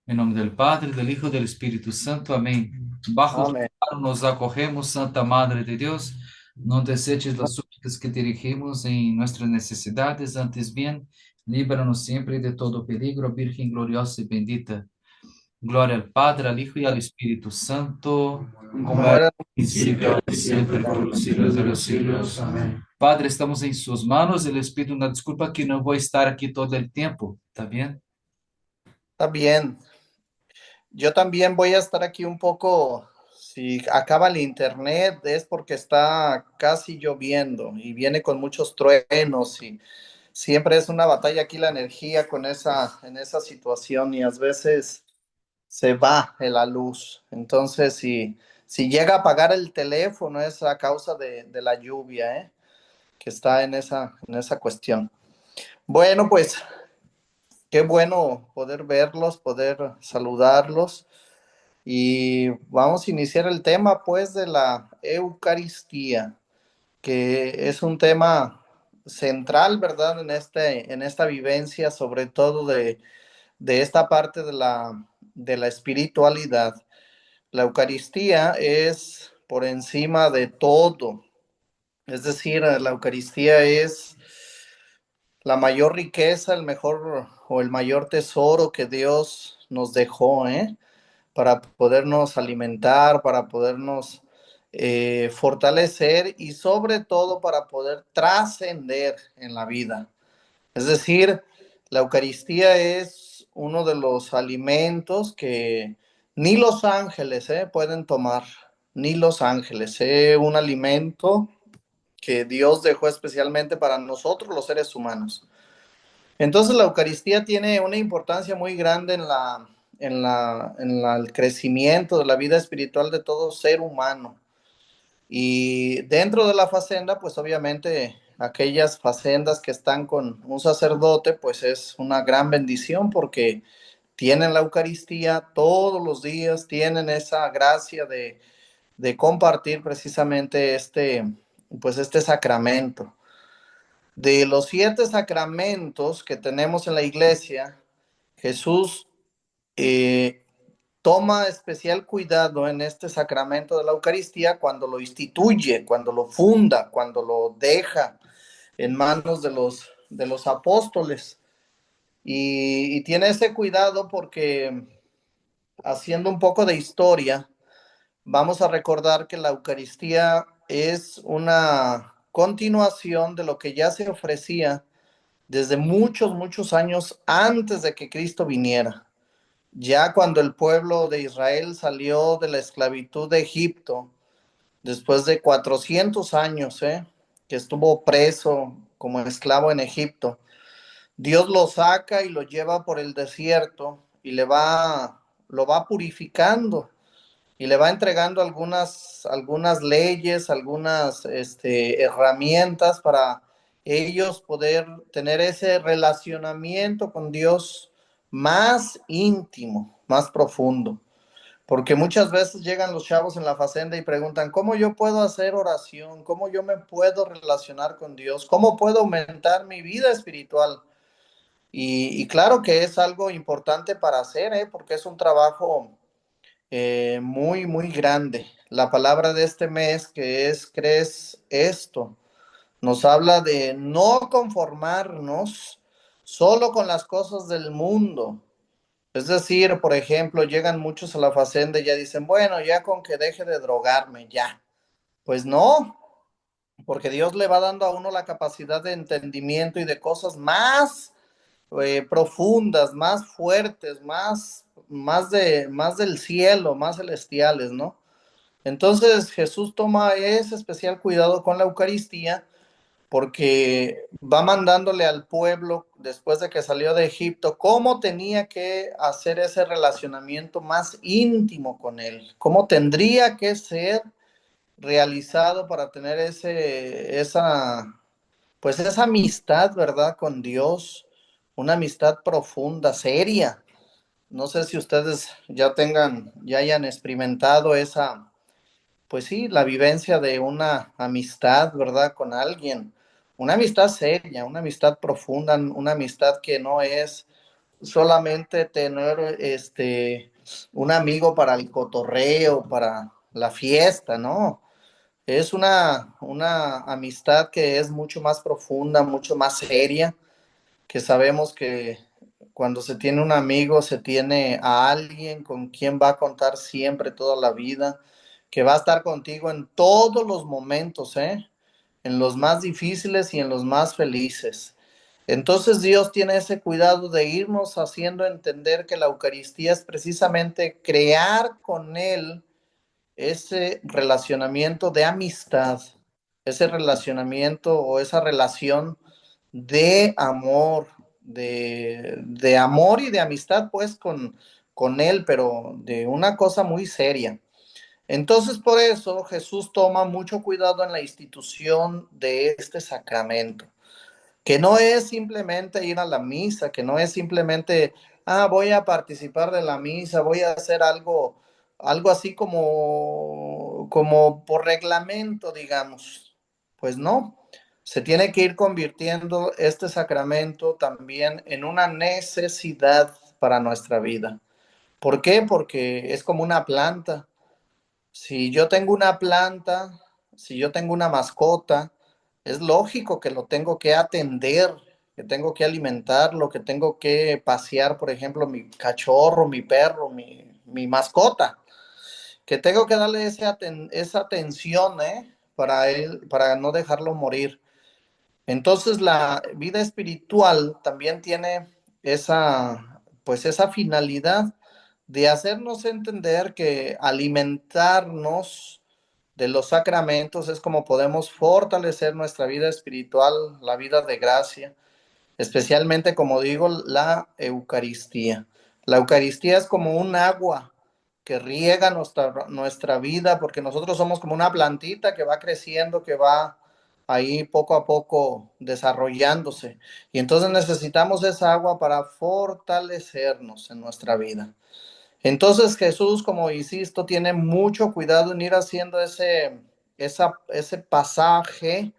Em nome do Padre, do Hijo e do Espírito Santo. Amém. Bajo tu Amén. amparo nos acogemos, Santa Madre de Deus. Não deseches as súplicas que dirigimos em nossas necessidades, antes bien, líbranos sempre de todo peligro, Virgem gloriosa e bendita. Glória ao Padre, ao Hijo e ao Espírito Santo, como era Muera no princípio, agora e sempre, por los siglos de los siglos. Amém. Padre, estamos em suas mãos e les pido uma desculpa que não vou estar aqui todo o tempo, ¿está bien? Está bien. Yo también voy a estar aquí un poco. Si acaba el internet es porque está casi lloviendo y viene con muchos truenos y siempre es una batalla aquí la energía con en esa situación y a veces se va la luz. Entonces, si llega a apagar el teléfono es a causa de la lluvia, que está en esa cuestión. Bueno, pues qué bueno poder verlos, poder saludarlos. Y vamos a iniciar el tema, pues, de la Eucaristía, que es un tema central, ¿verdad? En esta vivencia, sobre todo de esta parte de la espiritualidad. La Eucaristía es por encima de todo. Es decir, la Eucaristía es la mayor riqueza, el mejor o el mayor tesoro que Dios nos dejó, para podernos alimentar, para podernos fortalecer y sobre todo para poder trascender en la vida. Es decir, la Eucaristía es uno de los alimentos que ni los ángeles pueden tomar, ni los ángeles. Es un alimento que Dios dejó especialmente para nosotros, los seres humanos. Entonces la Eucaristía tiene una importancia muy grande el crecimiento de la vida espiritual de todo ser humano. Y dentro de la facenda, pues obviamente aquellas facendas que están con un sacerdote, pues es una gran bendición porque tienen la Eucaristía todos los días, tienen esa gracia de compartir precisamente pues este sacramento. De los 7 sacramentos que tenemos en la iglesia, Jesús eh, toma especial cuidado en este sacramento de la Eucaristía cuando lo instituye, cuando lo funda, cuando lo deja en manos de los apóstoles. Y tiene ese cuidado porque, haciendo un poco de historia, vamos a recordar que la Eucaristía es una continuación de lo que ya se ofrecía desde muchos, muchos años antes de que Cristo viniera. Ya cuando el pueblo de Israel salió de la esclavitud de Egipto, después de 400 años, que estuvo preso como esclavo en Egipto, Dios lo saca y lo lleva por el desierto y lo va purificando y le va entregando algunas leyes, algunas herramientas para ellos poder tener ese relacionamiento con Dios más íntimo, más profundo. Porque muchas veces llegan los chavos en la facenda y preguntan, ¿cómo yo puedo hacer oración? ¿Cómo yo me puedo relacionar con Dios? ¿Cómo puedo aumentar mi vida espiritual? Y claro que es algo importante para hacer, porque es un trabajo muy, muy grande. La palabra de este mes que es crees esto, nos habla de no conformarnos solo con las cosas del mundo. Es decir, por ejemplo, llegan muchos a la facenda y ya dicen, bueno, ya con que deje de drogarme, ya. Pues no, porque Dios le va dando a uno la capacidad de entendimiento y de cosas más profundas, más fuertes, más del cielo, más celestiales, ¿no? Entonces Jesús toma ese especial cuidado con la Eucaristía porque va mandándole al pueblo después de que salió de Egipto cómo tenía que hacer ese relacionamiento más íntimo con él, cómo tendría que ser realizado para tener pues esa amistad, ¿verdad? Con Dios, una amistad profunda, seria. No sé si ustedes ya hayan experimentado pues sí, la vivencia de una amistad, ¿verdad? Con alguien. Una amistad seria, una amistad profunda, una amistad que no es solamente tener un amigo para el cotorreo, para la fiesta, ¿no? Es una amistad que es mucho más profunda, mucho más seria, que sabemos que cuando se tiene un amigo, se tiene a alguien con quien va a contar siempre toda la vida, que va a estar contigo en todos los momentos, ¿eh? En los más difíciles y en los más felices. Entonces Dios tiene ese cuidado de irnos haciendo entender que la Eucaristía es precisamente crear con Él ese relacionamiento de amistad, ese relacionamiento o esa relación de amor, de amor y de amistad pues con Él, pero de una cosa muy seria. Entonces por eso Jesús toma mucho cuidado en la institución de este sacramento, que no es simplemente ir a la misa, que no es simplemente, voy a participar de la misa, voy a hacer algo así como por reglamento, digamos. Pues no, se tiene que ir convirtiendo este sacramento también en una necesidad para nuestra vida. ¿Por qué? Porque es como una planta. Si yo tengo una planta, si yo tengo una mascota, es lógico que lo tengo que atender, que tengo que alimentarlo, que tengo que pasear, por ejemplo, mi cachorro, mi perro, mi mascota, que tengo que darle esa atención, para él, para no dejarlo morir. Entonces la vida espiritual también tiene pues esa finalidad de hacernos entender que alimentarnos de los sacramentos es como podemos fortalecer nuestra vida espiritual, la vida de gracia, especialmente, como digo, la Eucaristía. La Eucaristía es como un agua que riega nuestra vida, porque nosotros somos como una plantita que va creciendo, que va ahí poco a poco desarrollándose. Y entonces necesitamos esa agua para fortalecernos en nuestra vida. Entonces Jesús, como insisto, tiene mucho cuidado en ir haciendo ese pasaje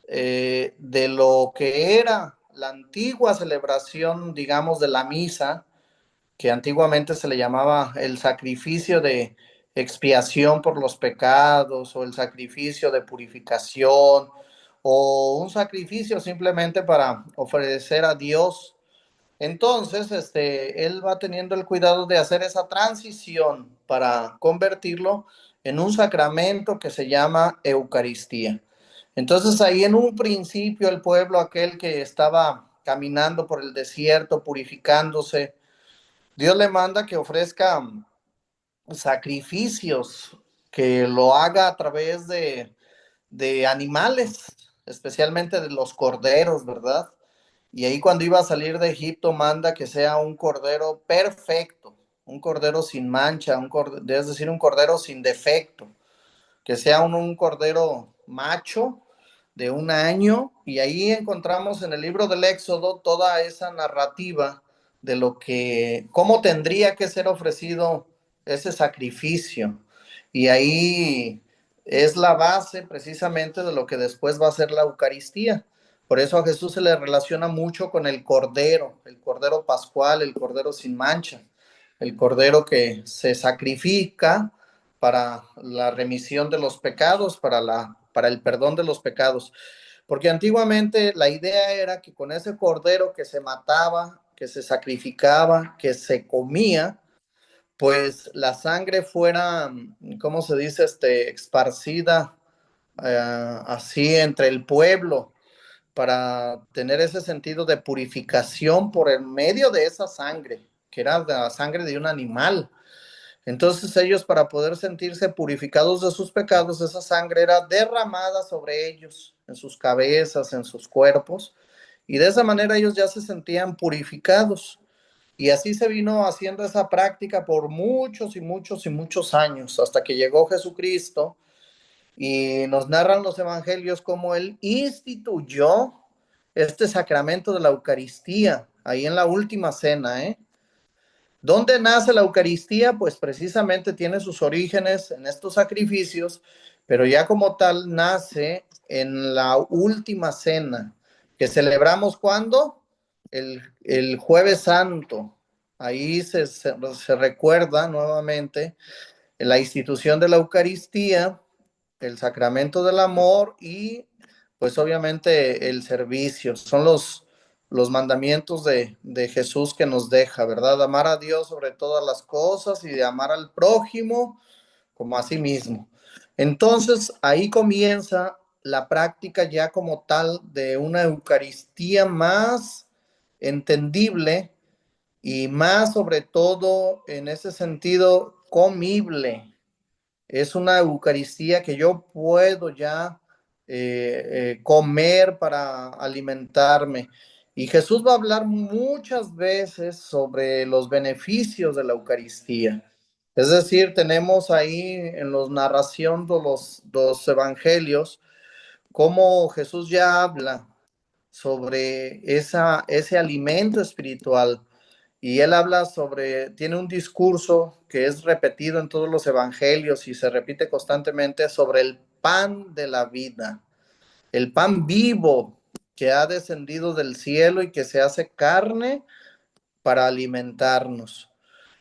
de lo que era la antigua celebración, digamos, de la misa, que antiguamente se le llamaba el sacrificio de expiación por los pecados o el sacrificio de purificación o un sacrificio simplemente para ofrecer a Dios. Entonces, él va teniendo el cuidado de hacer esa transición para convertirlo en un sacramento que se llama Eucaristía. Entonces, ahí en un principio el pueblo, aquel que estaba caminando por el desierto, purificándose, Dios le manda que ofrezca sacrificios, que lo haga a través de animales, especialmente de los corderos, ¿verdad? Y ahí cuando iba a salir de Egipto manda que sea un cordero perfecto, un cordero sin mancha, es decir, un cordero sin defecto, que sea un cordero macho de 1 año. Y ahí encontramos en el libro del Éxodo toda esa narrativa de cómo tendría que ser ofrecido ese sacrificio. Y ahí es la base precisamente de lo que después va a ser la Eucaristía. Por eso a Jesús se le relaciona mucho con el cordero pascual, el cordero sin mancha, el cordero que se sacrifica para la remisión de los pecados, para el perdón de los pecados. Porque antiguamente la idea era que con ese cordero que se mataba, que se sacrificaba, que se comía, pues la sangre fuera, ¿cómo se dice? Esparcida así entre el pueblo, para tener ese sentido de purificación por el medio de esa sangre, que era la sangre de un animal. Entonces ellos, para poder sentirse purificados de sus pecados, esa sangre era derramada sobre ellos, en sus cabezas, en sus cuerpos, y de esa manera ellos ya se sentían purificados. Y así se vino haciendo esa práctica por muchos y muchos y muchos años, hasta que llegó Jesucristo y nos narran los evangelios cómo él instituyó este sacramento de la Eucaristía, ahí en la última cena, ¿eh? ¿Dónde nace la Eucaristía? Pues precisamente tiene sus orígenes en estos sacrificios, pero ya como tal nace en la última cena, que celebramos ¿cuándo? el Jueves Santo. Ahí se recuerda nuevamente la institución de la Eucaristía, el sacramento del amor y pues obviamente el servicio. Son los mandamientos de Jesús que nos deja, ¿verdad? Amar a Dios sobre todas las cosas y de amar al prójimo como a sí mismo. Entonces ahí comienza la práctica ya como tal de una Eucaristía más entendible y más sobre todo en ese sentido comible. Es una Eucaristía que yo puedo ya comer para alimentarme. Y Jesús va a hablar muchas veces sobre los beneficios de la Eucaristía. Es decir, tenemos ahí en la narración de los evangelios cómo Jesús ya habla sobre ese alimento espiritual. Y él habla sobre, tiene un discurso que es repetido en todos los evangelios y se repite constantemente sobre el pan de la vida, el pan vivo que ha descendido del cielo y que se hace carne para alimentarnos.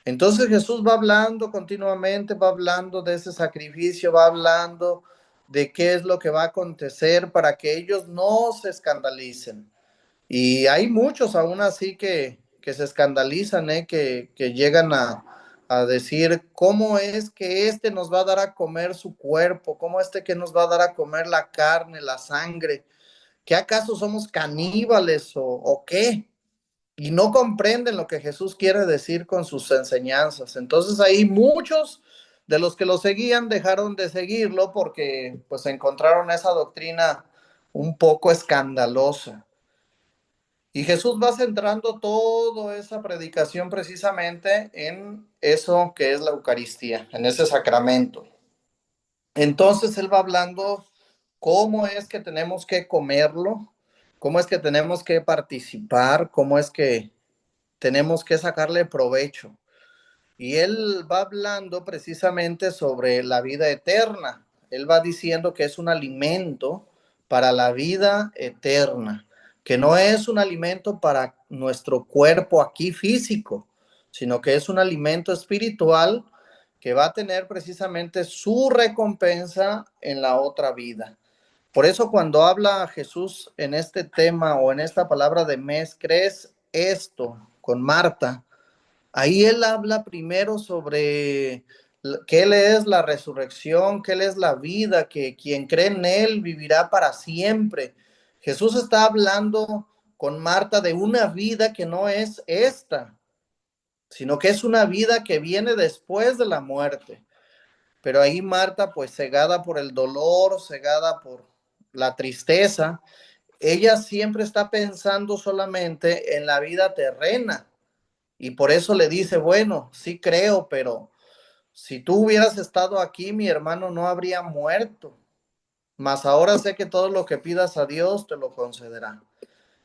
Entonces Jesús va hablando continuamente, va hablando de ese sacrificio, va hablando de qué es lo que va a acontecer para que ellos no se escandalicen. Y hay muchos aún así que se escandalizan, que llegan a decir cómo es que este nos va a dar a comer su cuerpo, cómo este que nos va a dar a comer la carne, la sangre, que acaso somos caníbales o qué, y no comprenden lo que Jesús quiere decir con sus enseñanzas. Entonces ahí muchos de los que lo seguían dejaron de seguirlo porque pues encontraron esa doctrina un poco escandalosa. Y Jesús va centrando toda esa predicación precisamente en eso que es la Eucaristía, en ese sacramento. Entonces él va hablando cómo es que tenemos que comerlo, cómo es que tenemos que participar, cómo es que tenemos que sacarle provecho. Y él va hablando precisamente sobre la vida eterna. Él va diciendo que es un alimento para la vida eterna, que no es un alimento para nuestro cuerpo aquí físico, sino que es un alimento espiritual que va a tener precisamente su recompensa en la otra vida. Por eso cuando habla Jesús en este tema o en esta palabra de mes, ¿crees esto con Marta? Ahí él habla primero sobre que él es la resurrección, que él es la vida, que quien cree en él vivirá para siempre. Jesús está hablando con Marta de una vida que no es esta, sino que es una vida que viene después de la muerte. Pero ahí Marta, pues cegada por el dolor, cegada por la tristeza, ella siempre está pensando solamente en la vida terrena. Y por eso le dice, bueno, sí creo, pero si tú hubieras estado aquí, mi hermano no habría muerto. Mas ahora sé que todo lo que pidas a Dios te lo concederá.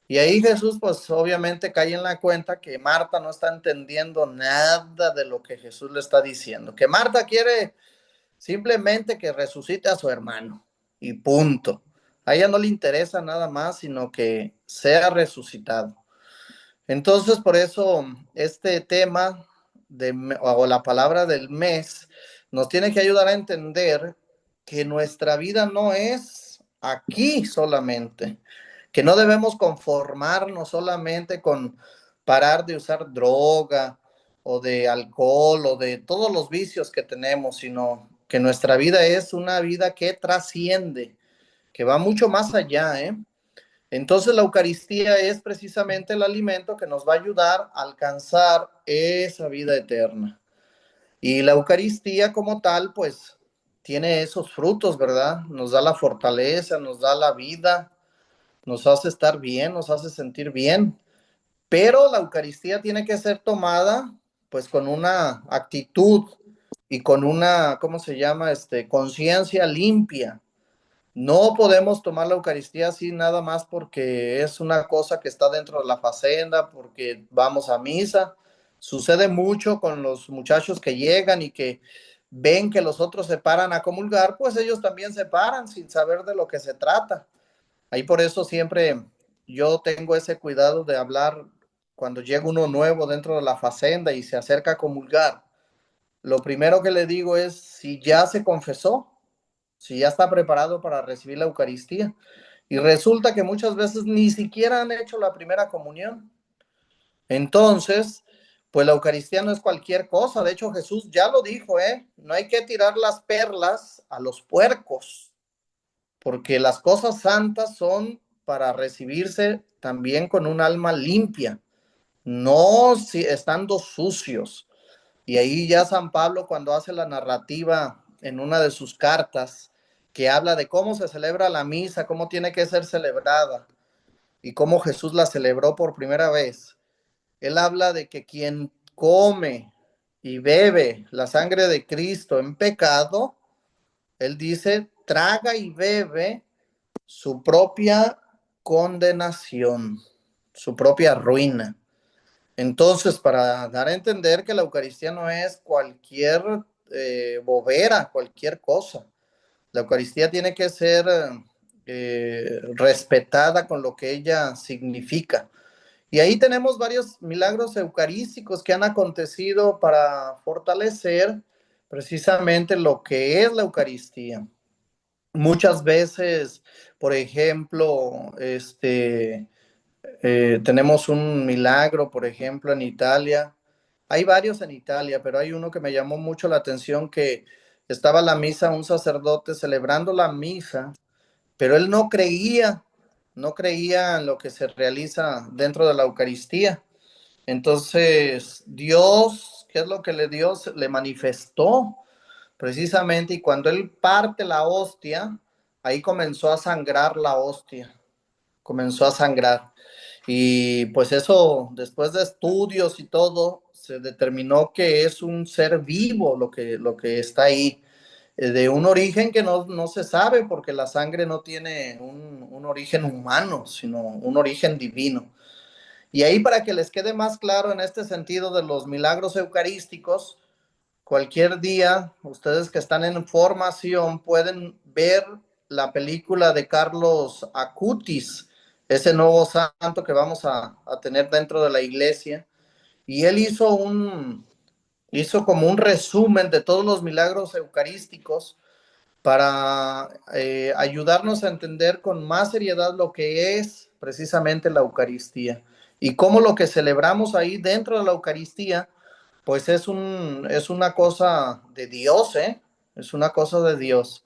Y ahí Jesús, pues obviamente cae en la cuenta que Marta no está entendiendo nada de lo que Jesús le está diciendo. Que Marta quiere simplemente que resucite a su hermano. Y punto. A ella no le interesa nada más, sino que sea resucitado. Entonces, por eso este tema o la palabra del mes nos tiene que ayudar a entender que nuestra vida no es aquí solamente, que no debemos conformarnos solamente con parar de usar droga o de alcohol o de todos los vicios que tenemos, sino que nuestra vida es una vida que trasciende, que va mucho más allá, ¿eh? Entonces la Eucaristía es precisamente el alimento que nos va a ayudar a alcanzar esa vida eterna. Y la Eucaristía como tal, pues tiene esos frutos, ¿verdad? Nos da la fortaleza, nos da la vida, nos hace estar bien, nos hace sentir bien. Pero la Eucaristía tiene que ser tomada pues con una actitud y con una, ¿cómo se llama? Conciencia limpia. No podemos tomar la Eucaristía así nada más porque es una cosa que está dentro de la facenda, porque vamos a misa. Sucede mucho con los muchachos que llegan y que ven que los otros se paran a comulgar, pues ellos también se paran sin saber de lo que se trata. Ahí por eso siempre yo tengo ese cuidado de hablar cuando llega uno nuevo dentro de la facenda y se acerca a comulgar. Lo primero que le digo es si ya se confesó, si ya está preparado para recibir la Eucaristía. Y resulta que muchas veces ni siquiera han hecho la primera comunión. Entonces, pues la Eucaristía no es cualquier cosa. De hecho, Jesús ya lo dijo, ¿eh? No hay que tirar las perlas a los puercos, porque las cosas santas son para recibirse también con un alma limpia, no si estando sucios. Y ahí ya San Pablo, cuando hace la narrativa en una de sus cartas, que habla de cómo se celebra la misa, cómo tiene que ser celebrada y cómo Jesús la celebró por primera vez, él habla de que quien come y bebe la sangre de Cristo en pecado, él dice, traga y bebe su propia condenación, su propia ruina. Entonces, para dar a entender que la Eucaristía no es cualquier bobera, cualquier cosa. La Eucaristía tiene que ser respetada con lo que ella significa. Y ahí tenemos varios milagros eucarísticos que han acontecido para fortalecer precisamente lo que es la Eucaristía. Muchas veces, por ejemplo, tenemos un milagro, por ejemplo, en Italia. Hay varios en Italia, pero hay uno que me llamó mucho la atención, que estaba la misa, un sacerdote celebrando la misa, pero él no creía en lo que se realiza dentro de la Eucaristía. Entonces, Dios, ¿qué es lo que le dio? Le manifestó precisamente, y cuando él parte la hostia, ahí comenzó a sangrar la hostia, comenzó a sangrar. Y pues eso, después de estudios y todo, se determinó que es un ser vivo lo que está ahí, de un origen que no se sabe, porque la sangre no tiene un origen humano, sino un origen divino. Y ahí, para que les quede más claro en este sentido de los milagros eucarísticos, cualquier día, ustedes que están en formación pueden ver la película de Carlos Acutis, ese nuevo santo que vamos a tener dentro de la iglesia. Y él hizo como un resumen de todos los milagros eucarísticos para ayudarnos a entender con más seriedad lo que es precisamente la Eucaristía y cómo lo que celebramos ahí dentro de la Eucaristía, pues es una cosa de Dios, ¿eh? Es una cosa de Dios.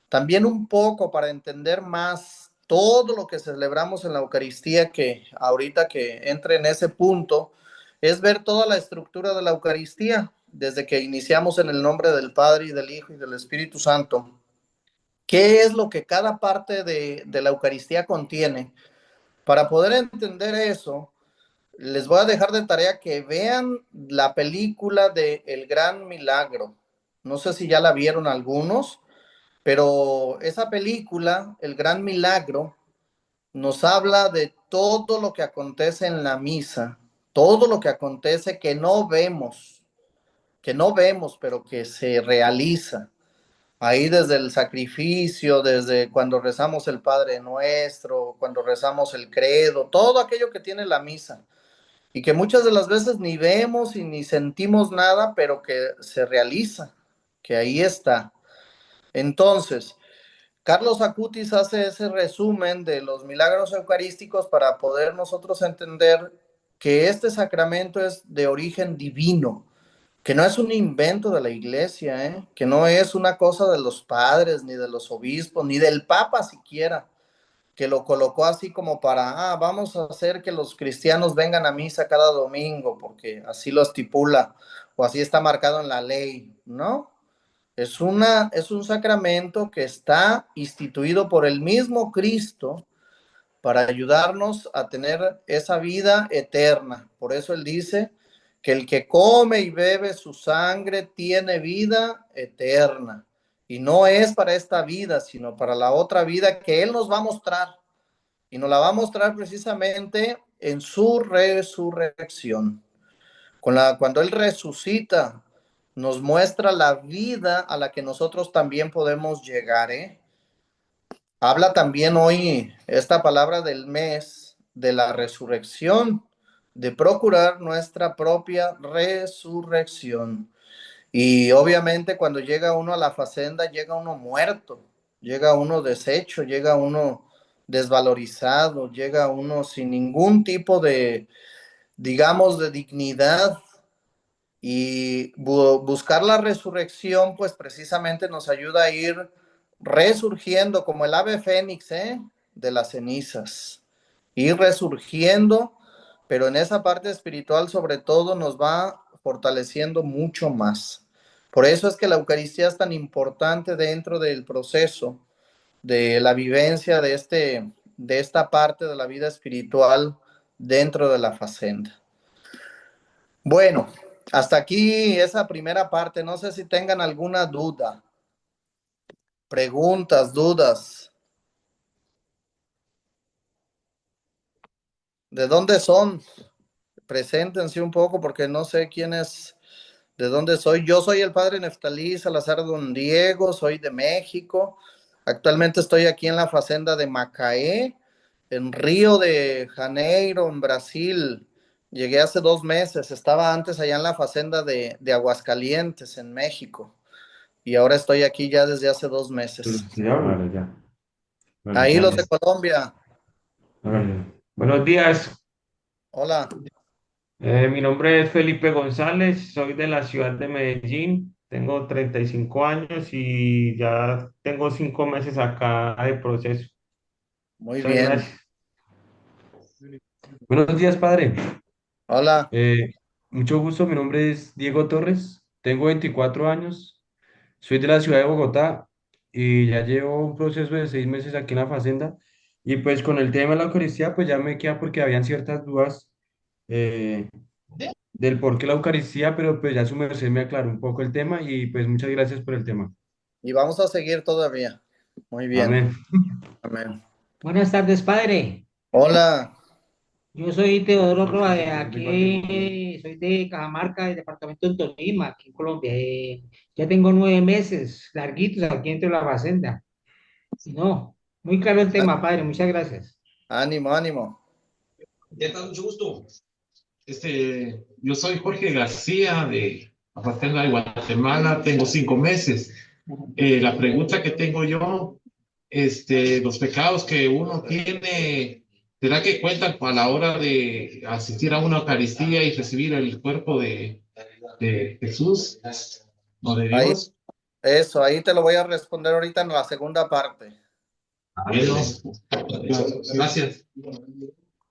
También un poco para entender más todo lo que celebramos en la Eucaristía, que ahorita que entre en ese punto, es ver toda la estructura de la Eucaristía, desde que iniciamos en el nombre del Padre y del Hijo y del Espíritu Santo. ¿Qué es lo que cada parte de la Eucaristía contiene? Para poder entender eso, les voy a dejar de tarea que vean la película de El Gran Milagro. No sé si ya la vieron algunos, pero esa película, El Gran Milagro, nos habla de todo lo que acontece en la misa, todo lo que acontece que no vemos, pero que se realiza. Ahí desde el sacrificio, desde cuando rezamos el Padre Nuestro, cuando rezamos el credo, todo aquello que tiene la misa y que muchas de las veces ni vemos y ni sentimos nada, pero que se realiza, que ahí está. Entonces, Carlos Acutis hace ese resumen de los milagros eucarísticos para poder nosotros entender que este sacramento es de origen divino, que no es un invento de la iglesia, que no es una cosa de los padres, ni de los obispos, ni del papa siquiera, que lo colocó así como para, vamos a hacer que los cristianos vengan a misa cada domingo, porque así lo estipula, o así está marcado en la ley, ¿no? Es un sacramento que está instituido por el mismo Cristo para ayudarnos a tener esa vida eterna. Por eso él dice que el que come y bebe su sangre tiene vida eterna. Y no es para esta vida, sino para la otra vida que él nos va a mostrar. Y nos la va a mostrar precisamente en su resurrección. Cuando él resucita, nos muestra la vida a la que nosotros también podemos llegar, ¿eh? Habla también hoy esta palabra del mes, de la resurrección, de procurar nuestra propia resurrección. Y obviamente cuando llega uno a la facenda, llega uno muerto, llega uno deshecho, llega uno desvalorizado, llega uno sin ningún tipo de, digamos, de dignidad. Y buscar la resurrección, pues precisamente nos ayuda a ir resurgiendo como el ave fénix, de las cenizas. Ir resurgiendo, pero en esa parte espiritual sobre todo nos va fortaleciendo mucho más. Por eso es que la Eucaristía es tan importante dentro del proceso de la vivencia de esta parte de la vida espiritual dentro de la facenda. Bueno, hasta aquí esa primera parte. No sé si tengan alguna duda, preguntas, dudas. ¿De dónde son? Preséntense un poco porque no sé quién es, de dónde soy. Yo soy el padre Neftalí Salazar Don Diego, soy de México. Actualmente estoy aquí en la facenda de Macaé, en Río de Janeiro, en Brasil. Llegué hace 2 meses, estaba antes allá en la facenda de Aguascalientes, en México. Y ahora estoy aquí ya desde hace 2 meses. Ya, vale, ya. Vale, Ahí ya los de les. Colombia. Vale. Buenos días. Hola, Mi nombre es Felipe González, soy de la ciudad de Medellín, tengo 35 años y ya tengo 5 meses acá de proceso. muy Muchas bien. gracias. Buenos días, padre. Hola, Eh, Mucho gusto, mi nombre es Diego Torres, tengo 24 años, soy de la ciudad de Bogotá y ya llevo un proceso de 6 meses aquí en la Facenda y pues con el tema de la Eucaristía pues ya me queda porque habían ciertas dudas eh, del por qué la Eucaristía, pero pues ya su merced me aclaró un poco el tema y pues muchas gracias por el tema. y vamos a seguir todavía. Muy bien. Amén. Amén. Buenas tardes, padre. Hola, Yo soy Teodoro Roa, de aquí, soy de Cajamarca, del departamento de Tolima, aquí en Colombia. Ya tengo 9 meses larguitos aquí dentro de la fazenda. No, muy claro el tema, padre. Muchas gracias. ánimo, ánimo. ¿Qué tal? Mucho gusto. Yo soy Jorge García de Apatena de Guatemala, tengo 5 meses. La pregunta que tengo yo, los pecados que uno tiene, ¿será que cuentan a la hora de asistir a una Eucaristía y recibir el cuerpo de Jesús o de Ahí, Dios? eso, ahí te lo voy a responder ahorita en la segunda parte. Bueno, gracias.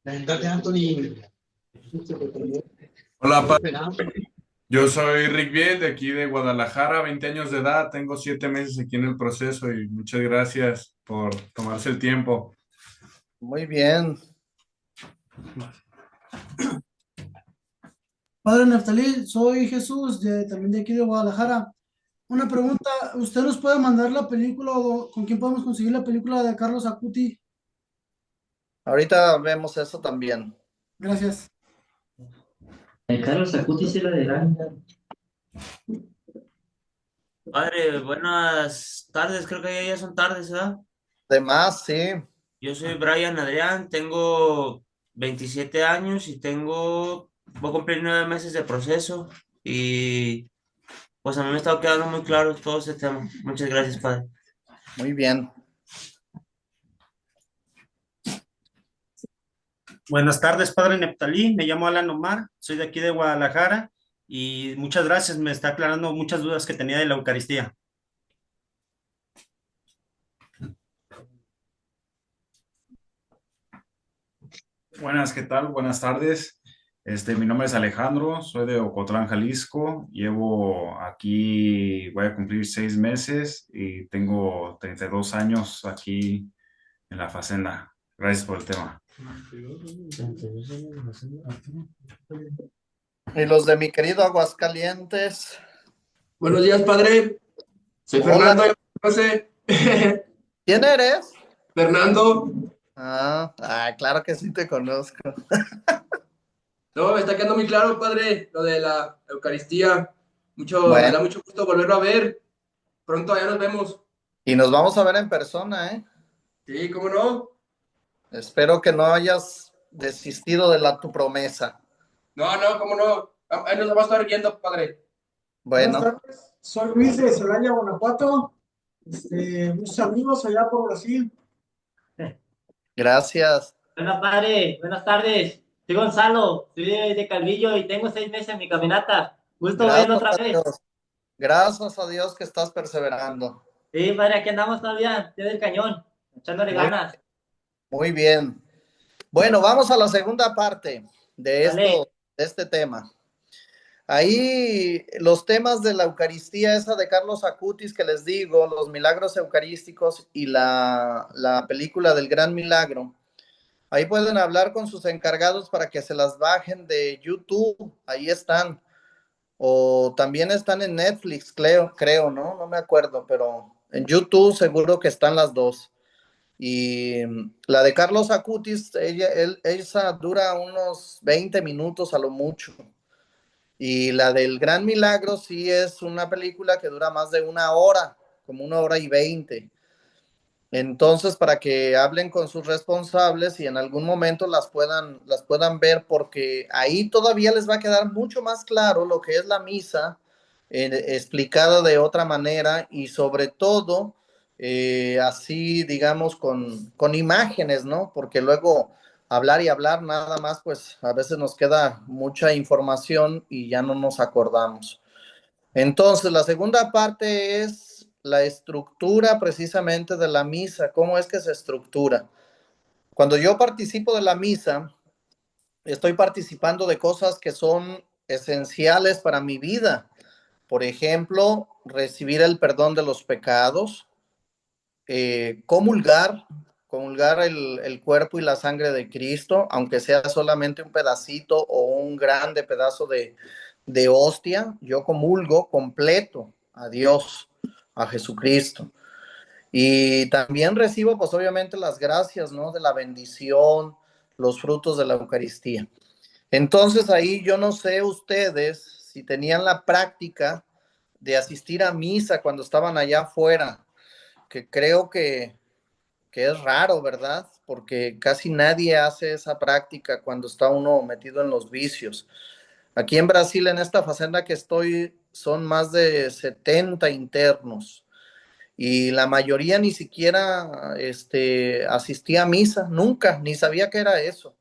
Date, Anthony. Hola, yo soy Rick Biel, de aquí de Guadalajara, 20 años de edad, tengo 7 meses aquí en el proceso y muchas gracias por tomarse el tiempo. Muy bien. Padre Neftalí, soy Jesús, también de aquí de Guadalajara. Una pregunta, ¿usted nos puede mandar la película o con quién podemos conseguir la película de Carlos Acuti? Ahorita vemos eso también. Gracias. Carlos Acutis era de Landa. Padre, buenas tardes, creo que ya son tardes, ¿verdad? De más, sí. Yo soy Brian Adrián, tengo 27 años y voy a cumplir 9 meses de proceso y pues a mí me está quedando muy claro todo ese tema. Muchas gracias, padre. Muy bien. Buenas tardes, padre Neftalí. Me llamo Alan Omar, soy de aquí de Guadalajara y muchas gracias. Me está aclarando muchas dudas que tenía de la Eucaristía. Buenas, ¿qué tal? Buenas tardes. Mi nombre es Alejandro, soy de Ocotlán, Jalisco. Llevo aquí, voy a cumplir 6 meses y tengo 32 años aquí en la Facenda. Gracias por el tema. Y los de mi querido Aguascalientes. Buenos días, padre. Soy Hola. Fernando. No sé. ¿Quién eres? Fernando. Claro que sí te conozco. No, me está quedando muy claro, padre, lo de la Eucaristía. Me Bueno, da mucho gusto volverlo a ver. Pronto ya nos vemos. y nos vamos a ver en persona, ¿eh? Sí, ¿cómo no? Espero que no hayas desistido de tu promesa. No, no, cómo no. Ahí nos vamos a estar viendo, padre. Buenas Bueno, tardes, soy Luis de Celaya, Guanajuato. Muchos amigos allá por Brasil. gracias. Buenas padre, buenas tardes. Soy Gonzalo, soy de Calvillo y tengo 6 meses en mi caminata. Gusto verlo Gracias otra a vez. Dios. Gracias a Dios que estás perseverando. Sí, padre, aquí andamos todavía, desde el cañón, echándole Muy, ganas. muy bien. Bueno, vamos a la segunda parte de Dale. de este tema. Ahí los temas de la Eucaristía, esa de Carlos Acutis que les digo, los milagros eucarísticos y la película del Gran Milagro. Ahí pueden hablar con sus encargados para que se las bajen de YouTube. Ahí están. O también están en Netflix, creo, ¿no? No me acuerdo, pero en YouTube seguro que están las dos. Y la de Carlos Acutis, esa dura unos 20 minutos a lo mucho. Y la del Gran Milagro sí es una película que dura más de una hora, como 1 hora y 20. Entonces, para que hablen con sus responsables y en algún momento las puedan ver, porque ahí todavía les va a quedar mucho más claro lo que es la misa, explicada de otra manera y sobre todo, así, digamos, con imágenes, ¿no? Porque luego hablar y hablar nada más, pues a veces nos queda mucha información y ya no nos acordamos. Entonces, la segunda parte es la estructura precisamente de la misa, cómo es que se estructura. Cuando yo participo de la misa, estoy participando de cosas que son esenciales para mi vida. Por ejemplo, recibir el perdón de los pecados, comulgar el cuerpo y la sangre de Cristo, aunque sea solamente un pedacito o un grande pedazo de hostia, yo comulgo completo a Dios, a Jesucristo. Y también recibo, pues obviamente, las gracias, ¿no? De la bendición, los frutos de la Eucaristía. Entonces ahí yo no sé ustedes si tenían la práctica de asistir a misa cuando estaban allá afuera, que creo que es raro, ¿verdad? Porque casi nadie hace esa práctica cuando está uno metido en los vicios. Aquí en Brasil, en esta facenda que estoy, son más de 70 internos y la mayoría ni siquiera asistía a misa, nunca, ni sabía que era eso.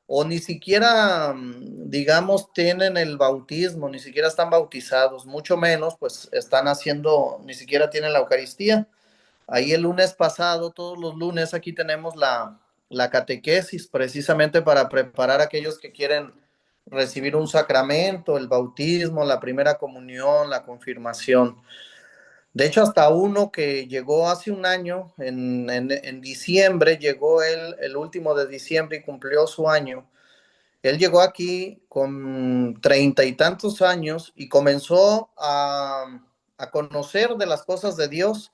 O ni siquiera, digamos, tienen el bautismo, ni siquiera están bautizados, mucho menos, pues están haciendo, ni siquiera tienen la Eucaristía. Ahí el lunes pasado, todos los lunes, aquí tenemos la catequesis, precisamente para preparar a aquellos que quieren recibir un sacramento, el bautismo, la primera comunión, la confirmación. De hecho, hasta uno que llegó hace un año, en diciembre, llegó él el último de diciembre y cumplió su año. Él llegó aquí con 30 y tantos años y comenzó a conocer de las cosas de Dios,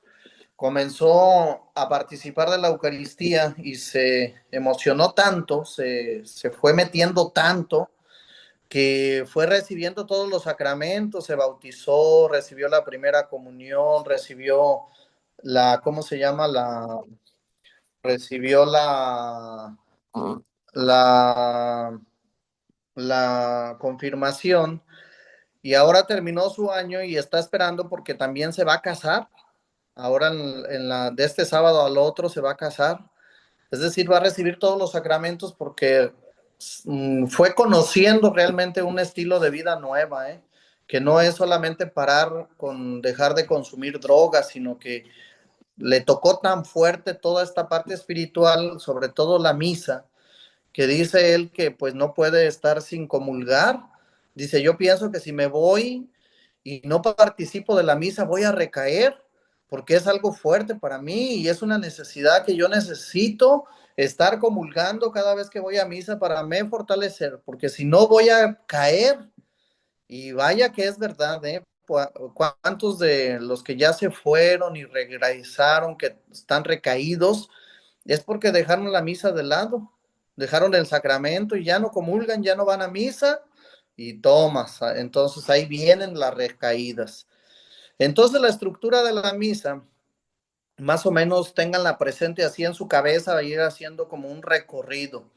comenzó a participar de la Eucaristía y se emocionó tanto, se fue metiendo tanto, que fue recibiendo todos los sacramentos, se bautizó, recibió la primera comunión, recibió ¿cómo se llama? Recibió la, la confirmación y ahora terminó su año y está esperando porque también se va a casar. Ahora de este sábado al otro se va a casar. Es decir, va a recibir todos los sacramentos porque fue conociendo realmente un estilo de vida nueva, que no es solamente parar con dejar de consumir drogas, sino que le tocó tan fuerte toda esta parte espiritual, sobre todo la misa, que dice él que pues no puede estar sin comulgar. Dice, yo pienso que si me voy y no participo de la misa voy a recaer, porque es algo fuerte para mí y es una necesidad que yo necesito estar comulgando cada vez que voy a misa para me fortalecer, porque si no voy a caer. Y vaya que es verdad, ¿eh? ¿Cuántos de los que ya se fueron y regresaron, que están recaídos, es porque dejaron la misa de lado, dejaron el sacramento y ya no comulgan, ya no van a misa y tomas, entonces ahí vienen las recaídas. Entonces la estructura de la misa, más o menos tenganla presente así en su cabeza, ir haciendo como un recorrido.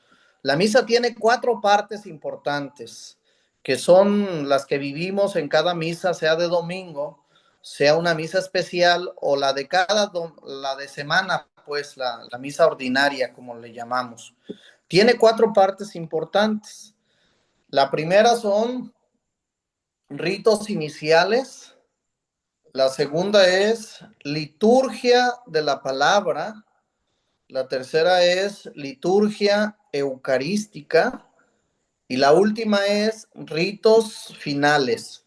La misa tiene 4 partes importantes, que son las que vivimos en cada misa, sea de domingo, sea una misa especial o la de la de semana, pues la misa ordinaria, como le llamamos. Tiene 4 partes importantes. La primera son ritos iniciales. La segunda es liturgia de la palabra. La tercera es liturgia eucarística. Y la última es ritos finales.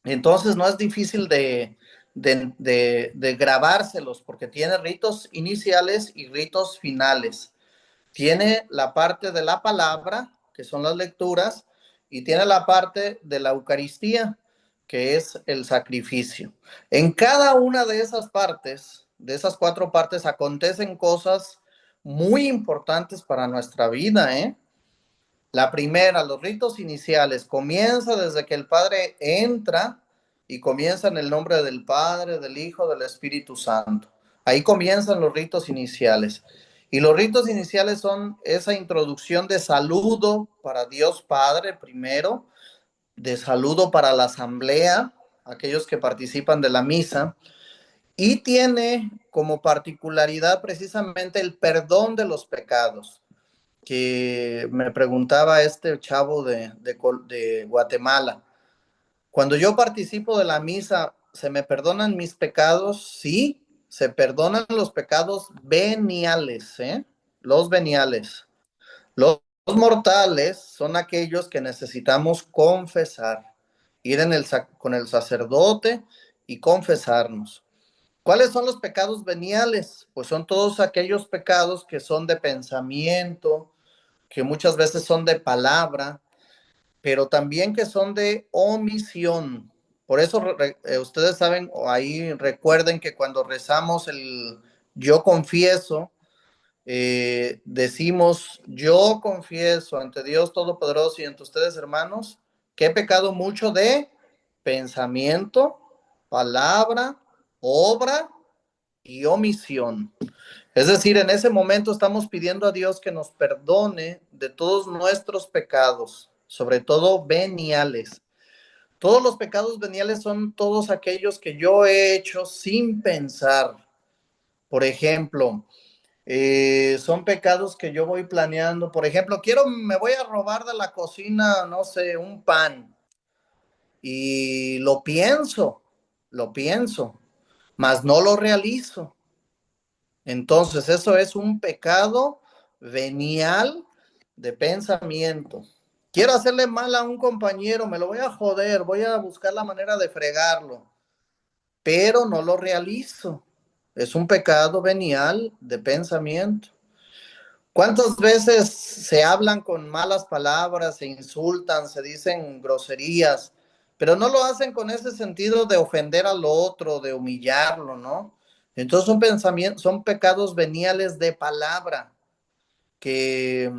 Entonces no es difícil de grabárselos porque tiene ritos iniciales y ritos finales. Tiene la parte de la palabra, que son las lecturas, y tiene la parte de la Eucaristía, que es el sacrificio. En cada una de esas partes, de esas 4 partes, acontecen cosas muy importantes para nuestra vida, ¿eh? La primera, los ritos iniciales, comienza desde que el Padre entra y comienza en el nombre del Padre, del Hijo, del Espíritu Santo. Ahí comienzan los ritos iniciales. Y los ritos iniciales son esa introducción de saludo para Dios Padre primero, de saludo para la asamblea, aquellos que participan de la misa, y tiene como particularidad precisamente el perdón de los pecados, que me preguntaba este chavo de Guatemala. Cuando yo participo de la misa, ¿se me perdonan mis pecados? Sí, se perdonan los pecados veniales, ¿eh? Los veniales. Los mortales son aquellos que necesitamos confesar, ir con el sacerdote y confesarnos. ¿Cuáles son los pecados veniales? Pues son todos aquellos pecados que son de pensamiento, que muchas veces son de palabra, pero también que son de omisión. Por eso ustedes saben, o ahí recuerden que cuando rezamos el yo confieso, decimos yo confieso ante Dios Todopoderoso y ante ustedes, hermanos, que he pecado mucho de pensamiento, palabra, obra y omisión. Es decir, en ese momento estamos pidiendo a Dios que nos perdone de todos nuestros pecados, sobre todo veniales. Todos los pecados veniales son todos aquellos que yo he hecho sin pensar. Por ejemplo, son pecados que yo voy planeando. Por ejemplo, me voy a robar de la cocina, no sé, un pan. Y lo pienso, mas no lo realizo. Entonces, eso es un pecado venial de pensamiento. Quiero hacerle mal a un compañero, me lo voy a joder, voy a buscar la manera de fregarlo, pero no lo realizo. Es un pecado venial de pensamiento. ¿Cuántas veces se hablan con malas palabras, se insultan, se dicen groserías, pero no lo hacen con ese sentido de ofender al otro, de humillarlo, ¿no? Entonces son pecados veniales de palabra, que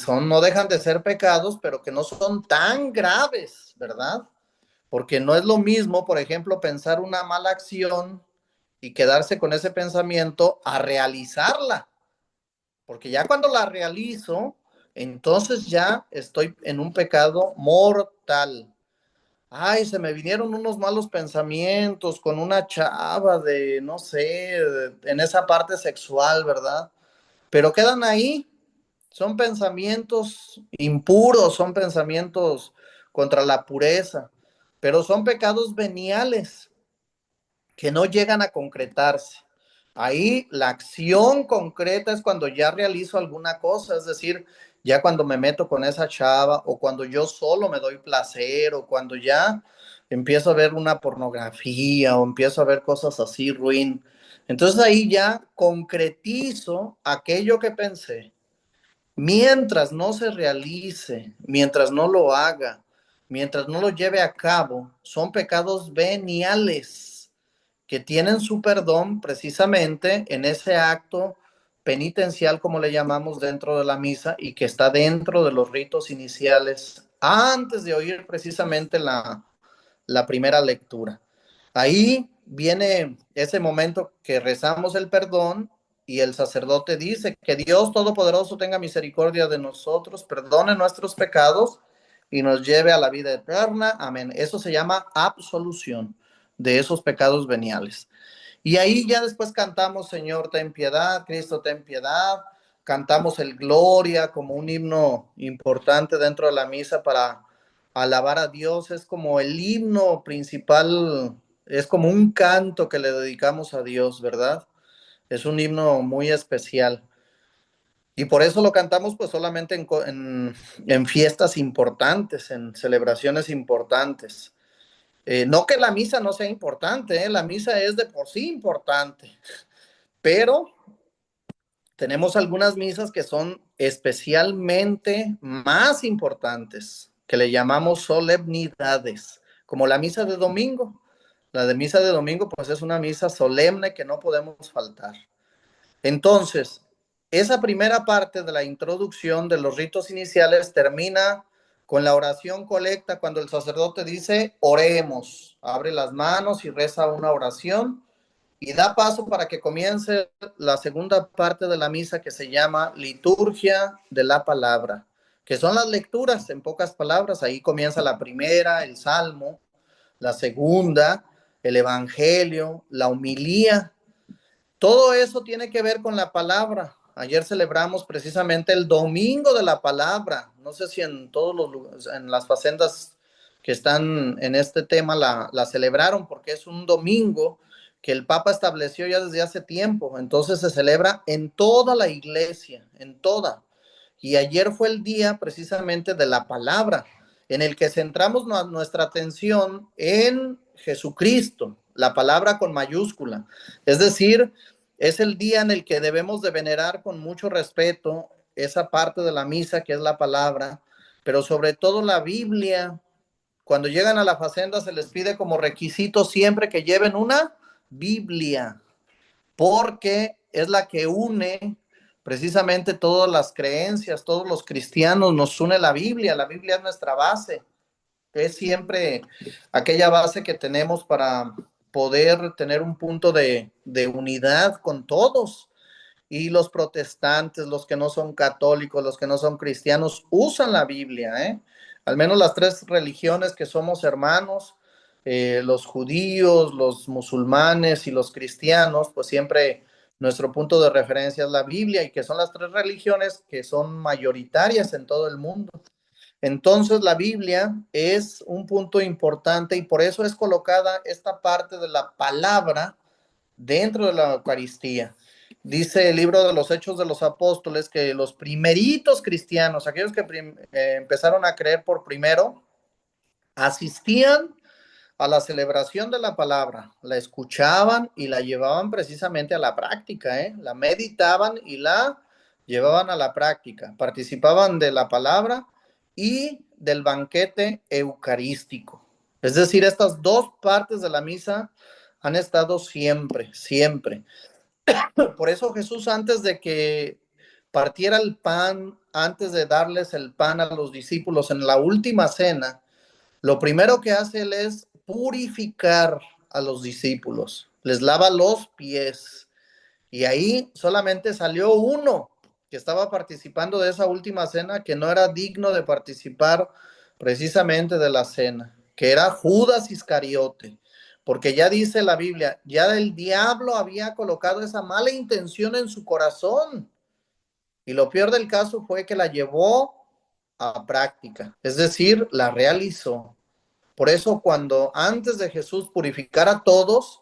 no dejan de ser pecados, pero que no son tan graves, ¿verdad? Porque no es lo mismo, por ejemplo, pensar una mala acción y quedarse con ese pensamiento a realizarla. Porque ya cuando la realizo, entonces ya estoy en un pecado mortal. Ay, se me vinieron unos malos pensamientos con una chava de, no sé, en esa parte sexual, ¿verdad? Pero quedan ahí. Son pensamientos impuros, son pensamientos contra la pureza, pero son pecados veniales que no llegan a concretarse. Ahí la acción concreta es cuando ya realizo alguna cosa, es decir, ya cuando me meto con esa chava o cuando yo solo me doy placer o cuando ya empiezo a ver una pornografía o empiezo a ver cosas así ruin. Entonces ahí ya concretizo aquello que pensé. Mientras no se realice, mientras no lo haga, mientras no lo lleve a cabo, son pecados veniales que tienen su perdón precisamente en ese acto penitencial, como le llamamos, dentro de la misa y que está dentro de los ritos iniciales antes de oír precisamente la primera lectura. Ahí viene ese momento que rezamos el perdón y el sacerdote dice que Dios Todopoderoso tenga misericordia de nosotros, perdone nuestros pecados y nos lleve a la vida eterna. Amén. Eso se llama absolución de esos pecados veniales. Y ahí ya después cantamos Señor, ten piedad, Cristo, ten piedad. Cantamos el Gloria como un himno importante dentro de la misa para alabar a Dios. Es como el himno principal, es como un canto que le dedicamos a Dios, ¿verdad? Es un himno muy especial. Y por eso lo cantamos pues solamente en fiestas importantes, en celebraciones importantes. No que la misa no sea importante, la misa es de por sí importante, pero tenemos algunas misas que son especialmente más importantes, que le llamamos solemnidades, como la misa de domingo. La de misa de domingo pues es una misa solemne que no podemos faltar. Entonces, esa primera parte de la introducción de los ritos iniciales termina con la oración colecta, cuando el sacerdote dice, oremos, abre las manos y reza una oración y da paso para que comience la segunda parte de la misa que se llama liturgia de la palabra, que son las lecturas, en pocas palabras. Ahí comienza la primera, el salmo, la segunda, el evangelio, la homilía. Todo eso tiene que ver con la palabra. Ayer celebramos precisamente el domingo de la palabra. No sé si en todos los lugares, en las facendas que están en este tema la celebraron, porque es un domingo que el Papa estableció ya desde hace tiempo. Entonces se celebra en toda la iglesia, en toda. Y ayer fue el día precisamente de la palabra, en el que centramos nuestra atención en Jesucristo, la palabra con mayúscula. Es decir, es el día en el que debemos de venerar con mucho respeto esa parte de la misa que es la palabra, pero sobre todo la Biblia. Cuando llegan a la facenda se les pide como requisito siempre que lleven una Biblia, porque es la que une precisamente todas las creencias, todos los cristianos, nos une la Biblia es nuestra base, es siempre aquella base que tenemos para poder tener un punto de unidad con todos. Y los protestantes, los que no son católicos, los que no son cristianos, usan la Biblia, ¿eh? Al menos las tres religiones que somos hermanos, los judíos, los musulmanes y los cristianos, pues siempre nuestro punto de referencia es la Biblia, y que son las tres religiones que son mayoritarias en todo el mundo. Entonces la Biblia es un punto importante y por eso es colocada esta parte de la palabra dentro de la Eucaristía. Dice el libro de los Hechos de los Apóstoles que los primeritos cristianos, aquellos que empezaron a creer por primero, asistían a la celebración de la palabra, la escuchaban y la llevaban precisamente a la práctica, la meditaban y la llevaban a la práctica, participaban de la palabra y del banquete eucarístico. Es decir, estas dos partes de la misa han estado siempre, siempre. Por eso Jesús, antes de que partiera el pan, antes de darles el pan a los discípulos en la última cena, lo primero que hace él es purificar a los discípulos, les lava los pies. Y ahí solamente salió uno que estaba participando de esa última cena, que no era digno de participar precisamente de la cena, que era Judas Iscariote. Porque ya dice la Biblia, ya el diablo había colocado esa mala intención en su corazón. Y lo peor del caso fue que la llevó a práctica, es decir, la realizó. Por eso cuando antes de Jesús purificar a todos,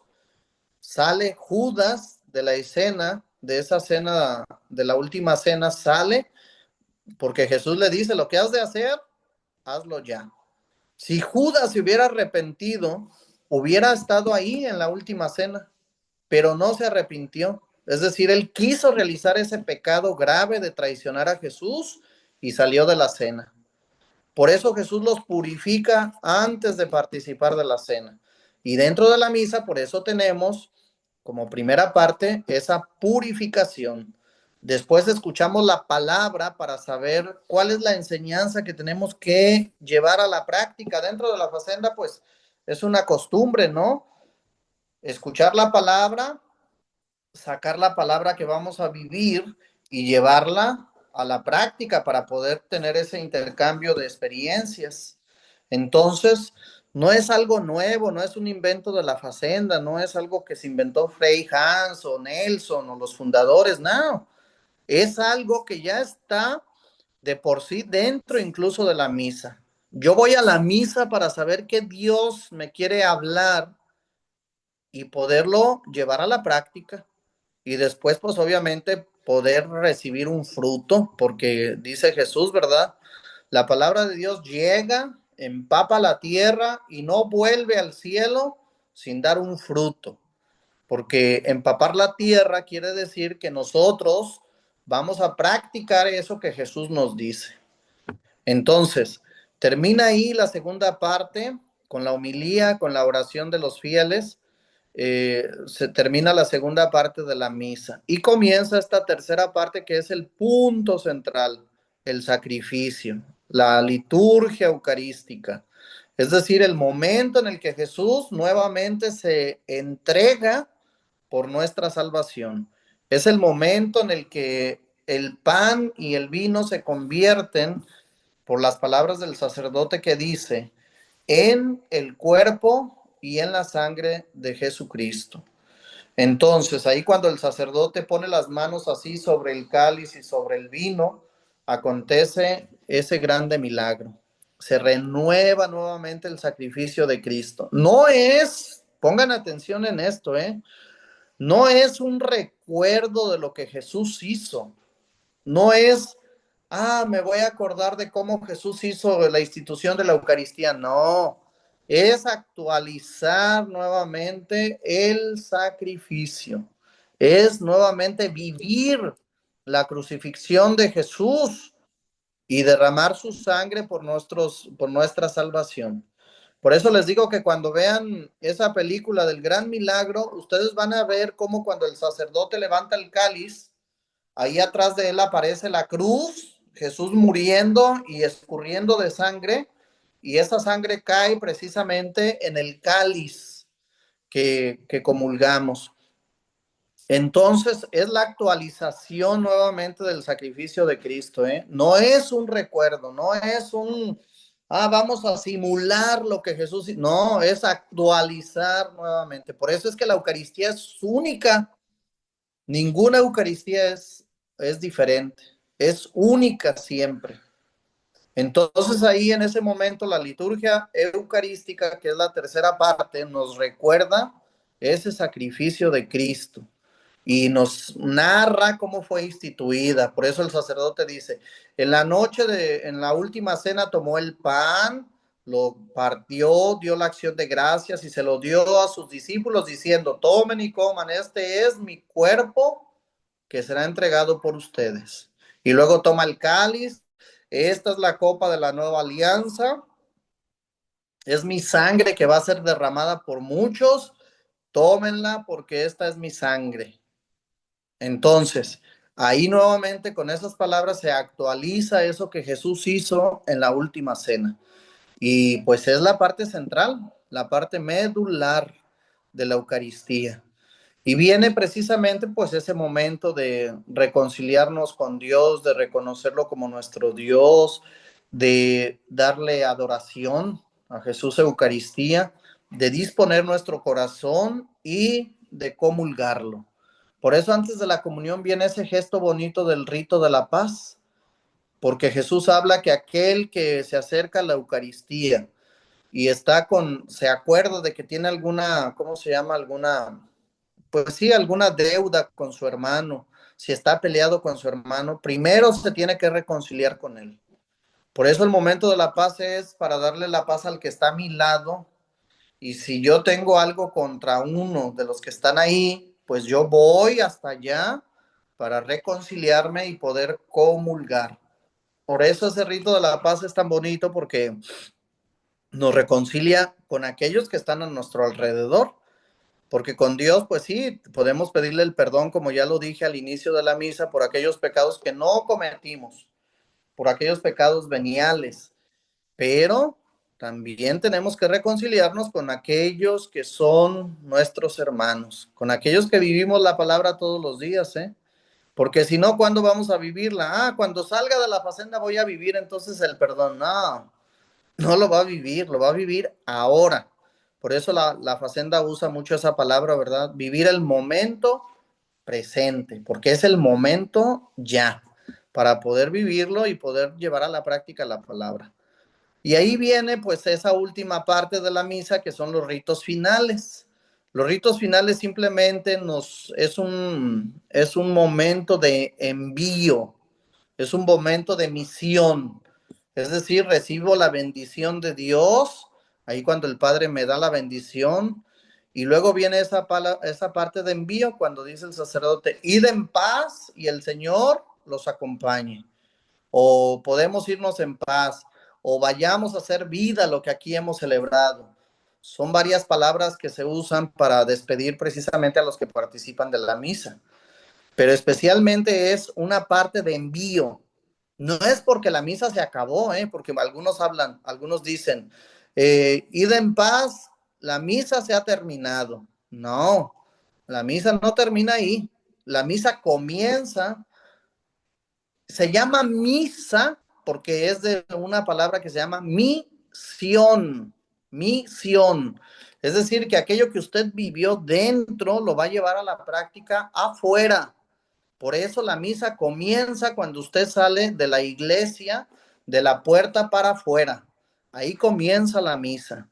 sale Judas de la escena, de esa cena, de la última cena, sale porque Jesús le dice, lo que has de hacer, hazlo ya. Si Judas se hubiera arrepentido, hubiera estado ahí en la última cena, pero no se arrepintió. Es decir, él quiso realizar ese pecado grave de traicionar a Jesús y salió de la cena. Por eso Jesús los purifica antes de participar de la cena. Y dentro de la misa, por eso tenemos como primera parte esa purificación. Después escuchamos la palabra para saber cuál es la enseñanza que tenemos que llevar a la práctica. Dentro de la facenda, pues es una costumbre, ¿no? Escuchar la palabra sacar la palabra que vamos a vivir y llevarla a la práctica para poder tener ese intercambio de experiencias. Entonces, no es algo nuevo, no es un invento de la Facenda, no es algo que se inventó Frei Hans o Nelson o los fundadores, no. Es algo que ya está de por sí dentro incluso de la misa. Yo voy a la misa para saber que Dios me quiere hablar y poderlo llevar a la práctica y después pues obviamente poder recibir un fruto, porque dice Jesús, ¿verdad? La palabra de Dios llega, empapa la tierra y no vuelve al cielo sin dar un fruto, porque empapar la tierra quiere decir que nosotros vamos a practicar eso que Jesús nos dice. Entonces, termina ahí la segunda parte con la homilía, con la oración de los fieles. Se termina la segunda parte de la misa y comienza esta tercera parte que es el punto central, el sacrificio, la liturgia eucarística. Es decir, el momento en el que Jesús nuevamente se entrega por nuestra salvación. Es el momento en el que el pan y el vino se convierten, por las palabras del sacerdote que dice, en el cuerpo y en la sangre de Jesucristo. Entonces, ahí cuando el sacerdote pone las manos así sobre el cáliz y sobre el vino, acontece ese grande milagro. Se renueva nuevamente el sacrificio de Cristo. No es, pongan atención en esto, no es un recuerdo de lo que Jesús hizo. No es, me voy a acordar de cómo Jesús hizo la institución de la Eucaristía. No, es actualizar nuevamente el sacrificio. Es nuevamente vivir la crucifixión de Jesús y derramar su sangre por nuestra salvación. Por eso les digo que cuando vean esa película del Gran Milagro, ustedes van a ver cómo cuando el sacerdote levanta el cáliz, ahí atrás de él aparece la cruz, Jesús muriendo y escurriendo de sangre, y esa sangre cae precisamente en el cáliz que comulgamos. Entonces es la actualización nuevamente del sacrificio de Cristo, No es un recuerdo, no es vamos a simular lo que Jesús hizo. No, es actualizar nuevamente. Por eso es que la Eucaristía es única. Ninguna Eucaristía es diferente, es única siempre. Entonces ahí en ese momento la liturgia eucarística, que es la tercera parte, nos recuerda ese sacrificio de Cristo y nos narra cómo fue instituida. Por eso el sacerdote dice, en la última cena tomó el pan, lo partió, dio la acción de gracias y se lo dio a sus discípulos diciendo, tomen y coman, este es mi cuerpo que será entregado por ustedes. Y luego toma el cáliz, esta es la copa de la nueva alianza, es mi sangre que va a ser derramada por muchos, tómenla porque esta es mi sangre. Entonces, ahí nuevamente con esas palabras se actualiza eso que Jesús hizo en la última cena. Y pues es la parte central, la parte medular de la Eucaristía. Y viene precisamente pues ese momento de reconciliarnos con Dios, de reconocerlo como nuestro Dios, de darle adoración a Jesús Eucaristía, de disponer nuestro corazón y de comulgarlo. Por eso antes de la comunión viene ese gesto bonito del rito de la paz, porque Jesús habla que aquel que se acerca a la Eucaristía y se acuerda de que tiene alguna, ¿cómo se llama? Pues sí, alguna deuda con su hermano, si está peleado con su hermano, primero se tiene que reconciliar con él. Por eso el momento de la paz es para darle la paz al que está a mi lado. Y si yo tengo algo contra uno de los que están ahí, pues yo voy hasta allá para reconciliarme y poder comulgar. Por eso ese rito de la paz es tan bonito, porque nos reconcilia con aquellos que están a nuestro alrededor. Porque con Dios, pues sí, podemos pedirle el perdón, como ya lo dije al inicio de la misa, por aquellos pecados que no cometimos, por aquellos pecados veniales. Pero también tenemos que reconciliarnos con aquellos que son nuestros hermanos, con aquellos que vivimos la palabra todos los días, ¿eh? Porque si no, ¿cuándo vamos a vivirla? Ah, cuando salga de la facenda voy a vivir entonces el perdón. No, no lo va a vivir, lo va a vivir ahora. Por eso la facenda usa mucho esa palabra, ¿verdad? Vivir el momento presente, porque es el momento ya, para poder vivirlo y poder llevar a la práctica la palabra. Y ahí viene pues esa última parte de la misa que son los ritos finales. Los ritos finales simplemente es un momento de envío, es un momento de misión. Es decir, recibo la bendición de Dios, ahí cuando el Padre me da la bendición, y luego viene esa parte de envío cuando dice el sacerdote, id en paz y el Señor los acompañe. O podemos irnos en paz, o vayamos a hacer vida lo que aquí hemos celebrado. Son varias palabras que se usan para despedir precisamente a los que participan de la misa, pero especialmente es una parte de envío. No es porque la misa se acabó, porque algunos dicen, id en paz, la misa se ha terminado. No, la misa no termina ahí. La misa comienza, se llama misa porque es de una palabra que se llama misión, misión. Es decir, que aquello que usted vivió dentro lo va a llevar a la práctica afuera. Por eso la misa comienza cuando usted sale de la iglesia, de la puerta para afuera. Ahí comienza la misa,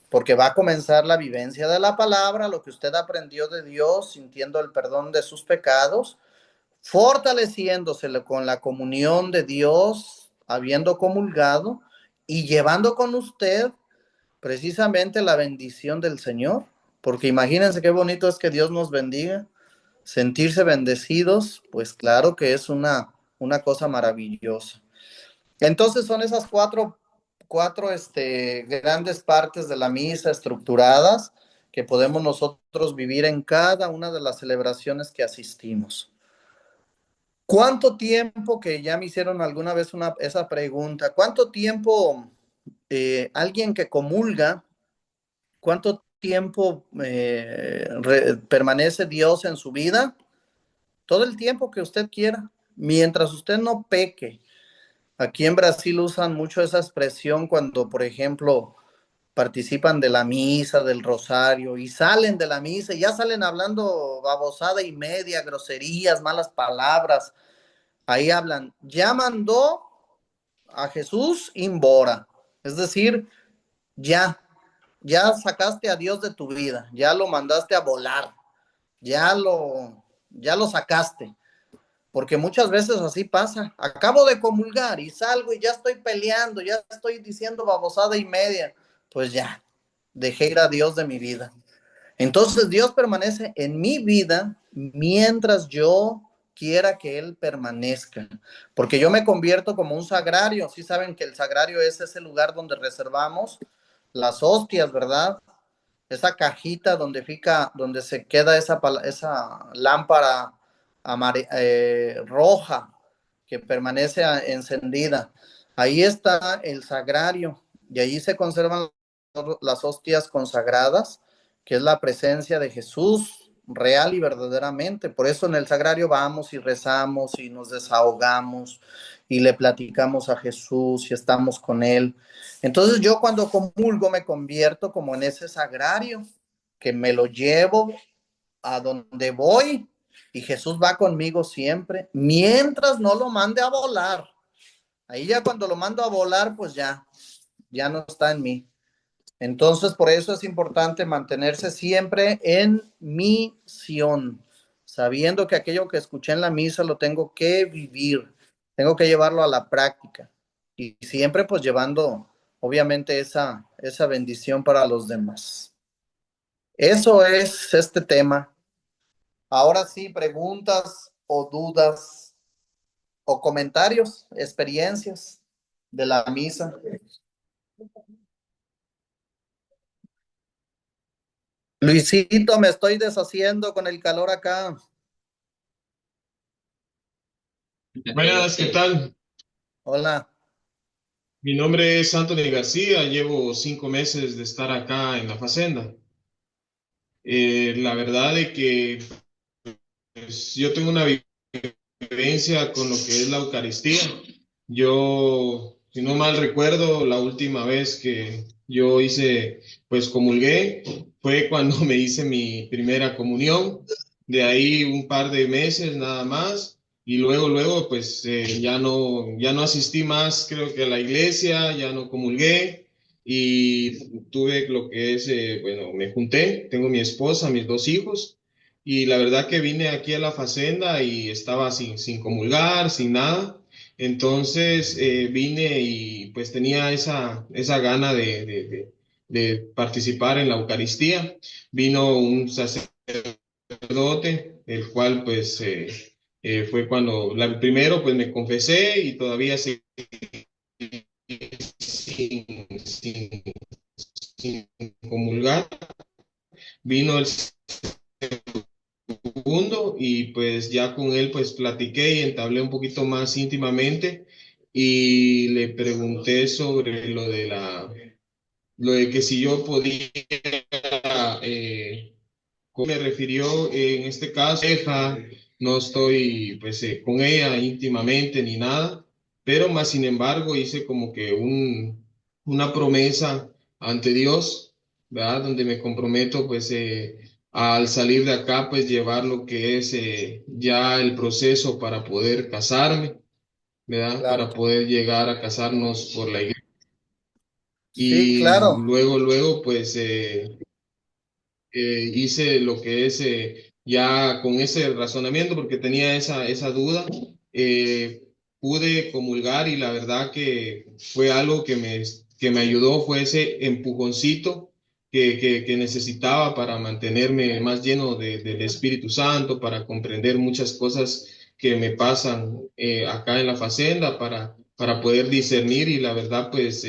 porque va a comenzar la vivencia de la palabra, lo que usted aprendió de Dios, sintiendo el perdón de sus pecados, fortaleciéndose con la comunión de Dios, habiendo comulgado y llevando con usted precisamente la bendición del Señor, porque imagínense qué bonito es que Dios nos bendiga, sentirse bendecidos, pues claro que es una cosa maravillosa. Entonces son esas cuatro grandes partes de la misa estructuradas que podemos nosotros vivir en cada una de las celebraciones que asistimos. ¿Cuánto tiempo, que ya me hicieron alguna vez esa pregunta, cuánto tiempo alguien que comulga, cuánto tiempo permanece Dios en su vida? Todo el tiempo que usted quiera, mientras usted no peque. Aquí en Brasil usan mucho esa expresión cuando, por ejemplo, participan de la misa, del rosario, y salen de la misa y ya salen hablando babosada y media, groserías, malas palabras. Ahí hablan, ya mandó a Jesús embora. Es decir, ya sacaste a Dios de tu vida, ya lo mandaste a volar, ya lo sacaste. Porque muchas veces así pasa. Acabo de comulgar y salgo y ya estoy peleando, ya estoy diciendo babosada y media. Pues ya, dejé ir a Dios de mi vida. Entonces Dios permanece en mi vida mientras yo quiera que Él permanezca. Porque yo me convierto como un sagrario. Sí saben que el sagrario es ese lugar donde reservamos las hostias, ¿verdad? Esa cajita donde se queda esa lámpara roja que permanece encendida. Ahí está el sagrario y allí se conservan las hostias consagradas, que es la presencia de Jesús real y verdaderamente. Por eso en el sagrario vamos y rezamos y nos desahogamos y le platicamos a Jesús y estamos con Él. Entonces yo cuando comulgo me convierto como en ese sagrario, que me lo llevo a donde voy y Jesús va conmigo siempre, mientras no lo mande a volar. Ahí ya cuando lo mando a volar, pues ya no está en mí. Entonces, por eso es importante mantenerse siempre en misión, sabiendo que aquello que escuché en la misa lo tengo que vivir, tengo que llevarlo a la práctica y siempre pues llevando obviamente esa bendición para los demás. Eso es este tema. Ahora sí, preguntas o dudas o comentarios, experiencias de la misa. Luisito, me estoy deshaciendo con el calor acá. Buenas, ¿qué tal? Hola. Mi nombre es Anthony García, llevo 5 meses de estar acá en la Facenda. La verdad de que pues, yo tengo una vivencia con lo que es la Eucaristía. Yo, si no mal recuerdo, la última vez que yo hice, pues comulgué, fue cuando me hice mi primera comunión. De ahí un par de meses nada más. Y luego, pues ya no asistí más, creo que a la iglesia, ya no comulgué. Y tuve lo que es, bueno, me junté, tengo mi esposa, mis 2 hijos. Y la verdad que vine aquí a la Facenda y estaba sin comulgar, sin nada. Entonces vine y pues tenía esa gana de participar en la Eucaristía. Vino un sacerdote, el cual pues fue cuando, primero pues me confesé y todavía sin, sin comulgar. Vino el segundo y pues ya con él pues platiqué y entablé un poquito más íntimamente y le pregunté sobre lo de que si yo podía, ¿cómo me refirió en este caso? No estoy pues con ella íntimamente ni nada, pero más sin embargo hice como que una promesa ante Dios, ¿verdad? Donde me comprometo pues al salir de acá pues llevar lo que es ya el proceso para poder casarme, ¿verdad? Claro. Para poder llegar a casarnos por la iglesia. Sí, Y claro. luego pues hice lo que es ya con ese razonamiento, porque tenía esa duda, pude comulgar y la verdad que fue algo que me ayudó, fue ese empujoncito que necesitaba para mantenerme más lleno del Espíritu Santo, para comprender muchas cosas que me pasan acá en la Facenda, para poder discernir y la verdad pues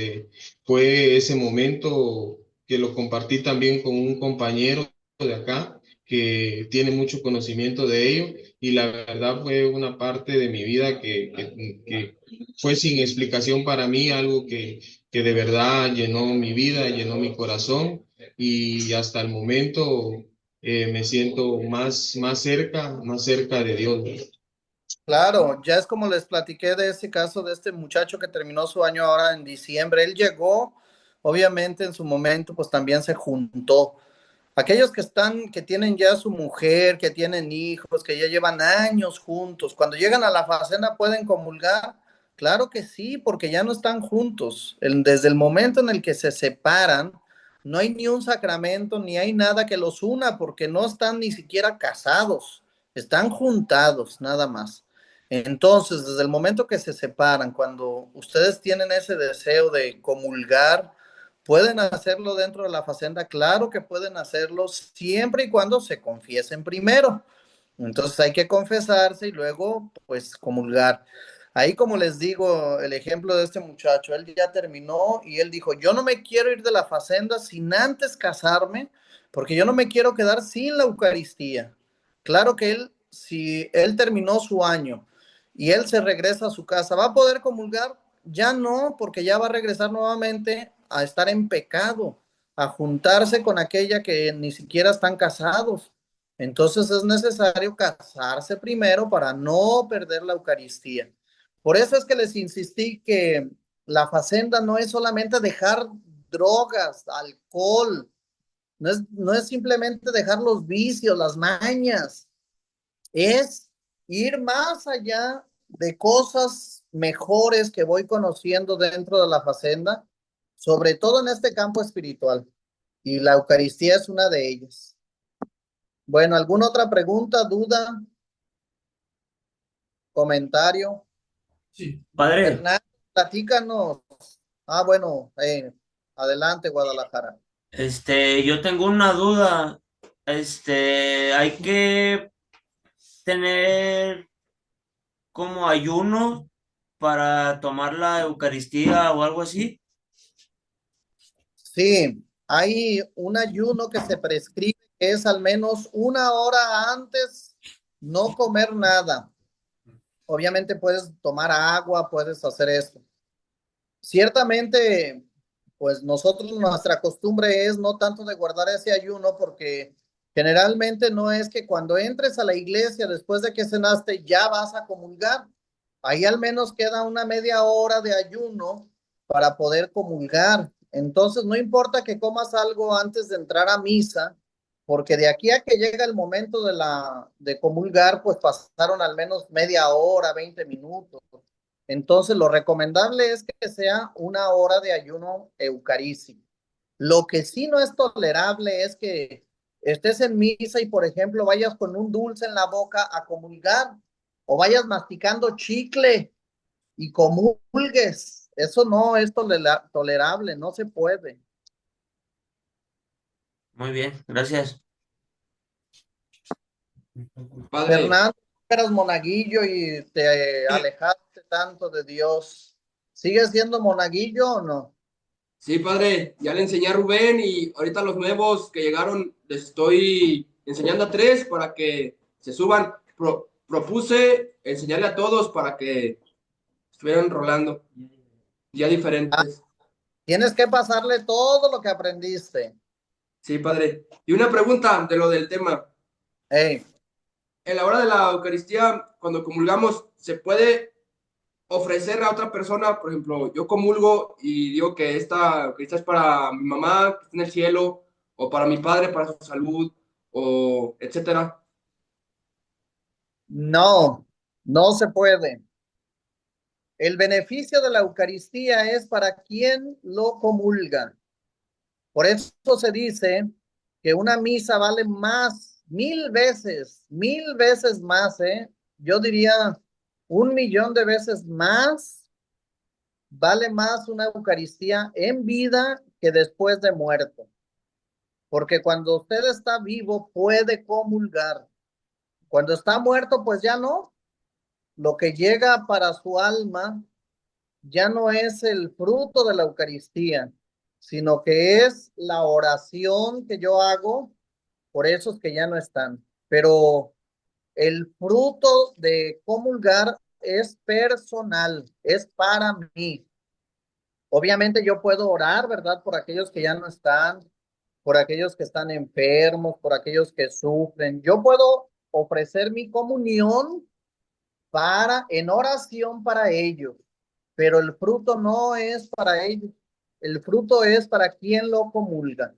fue ese momento que lo compartí también con un compañero de acá que tiene mucho conocimiento de ello y la verdad fue una parte de mi vida que fue sin explicación para mí, algo que de verdad llenó mi vida, llenó mi corazón y hasta el momento me siento más cerca de Dios. Claro, ya es como les platiqué de ese caso de este muchacho que terminó su año ahora en diciembre. Él llegó, obviamente en su momento, pues también se juntó. Aquellos que están, que tienen ya su mujer, que tienen hijos, que ya llevan años juntos, cuando llegan a la facenda pueden comulgar. Claro que sí, porque ya no están juntos. Desde el momento en el que se separan, no hay ni un sacramento, ni hay nada que los una, porque no están ni siquiera casados, están juntados, nada más. Entonces, desde el momento que se separan, cuando ustedes tienen ese deseo de comulgar, ¿pueden hacerlo dentro de la facenda? Claro que pueden hacerlo siempre y cuando se confiesen primero. Entonces hay que confesarse y luego, pues, comulgar. Ahí, como les digo, el ejemplo de este muchacho, él ya terminó y él dijo, yo no me quiero ir de la facenda sin antes casarme, porque yo no me quiero quedar sin la Eucaristía. Claro que él, si él terminó su año y él se regresa a su casa, ¿va a poder comulgar? Ya no, porque ya va a regresar nuevamente a estar en pecado, a juntarse con aquella que ni siquiera están casados. Entonces es necesario casarse primero para no perder la Eucaristía. Por eso es que les insistí que la facenda no es solamente dejar drogas, alcohol, no es simplemente dejar los vicios, las mañas, es ir más allá de cosas mejores que voy conociendo dentro de la facenda, sobre todo en este campo espiritual. Y la Eucaristía es una de ellas. Bueno, ¿alguna otra pregunta, duda, comentario? Sí. Padre, Hernán, platícanos. Bueno, adelante, Guadalajara. yo tengo una duda. Hay que tener como ayuno para tomar la Eucaristía o algo así. Sí, hay un ayuno que se prescribe que es al menos 1 hora antes no comer nada. Obviamente puedes tomar agua, puedes hacer esto. ciertamente, pues nosotros, nuestra costumbre es no tanto de guardar ese ayuno, porque generalmente no es que cuando entres a la iglesia después de que cenaste ya vas a comulgar. Ahí al menos queda una media hora de ayuno para poder comulgar. Entonces, no importa que comas algo antes de entrar a misa, porque de aquí a que llega el momento de comulgar, pues pasaron al menos media hora, 20 minutos. Entonces, lo recomendable es que sea una hora de ayuno eucarístico. Lo que sí no es tolerable es que estés en misa y, por ejemplo, vayas con un dulce en la boca a comulgar, o vayas masticando chicle y comulgues. Eso no es tolerable, no se puede. Muy bien, gracias. Padre, Fernando, eras monaguillo y te alejaste tanto de Dios. ¿Sigues siendo monaguillo o no? sí, padre, ya le enseñé a Rubén y ahorita los nuevos que llegaron les estoy enseñando a 3 para que se suban. Propuse enseñarle a todos para que estuvieran rolando, ya diferentes. Tienes que pasarle todo lo que aprendiste. Sí, padre. Y una pregunta de lo del tema. Hey. En la hora de la Eucaristía, cuando comulgamos, ¿se puede ofrecer a otra persona? Por ejemplo, yo comulgo y digo que esta Eucaristía es para mi mamá que está en el cielo, o para mi padre, para su salud, o etcétera. No, no se puede. El beneficio de la Eucaristía es para quien lo comulga. Por eso se dice que una misa vale más, mil veces más, ¿eh? Yo diría 1.000.000 de veces más, vale más una Eucaristía en vida que después de muerto. Porque cuando usted está vivo puede comulgar. Cuando está muerto, pues ya no. Lo que llega para su alma ya no es el fruto de la Eucaristía, sino que es la oración que yo hago por esos que ya no están. Pero el fruto de comulgar es personal, es para mí. Obviamente yo puedo orar, ¿verdad? Por aquellos que ya no están, por aquellos que están enfermos, por aquellos que sufren. Yo puedo ofrecer mi comunión en oración para ellos, pero el fruto no es para ellos. El fruto es para quien lo comulga.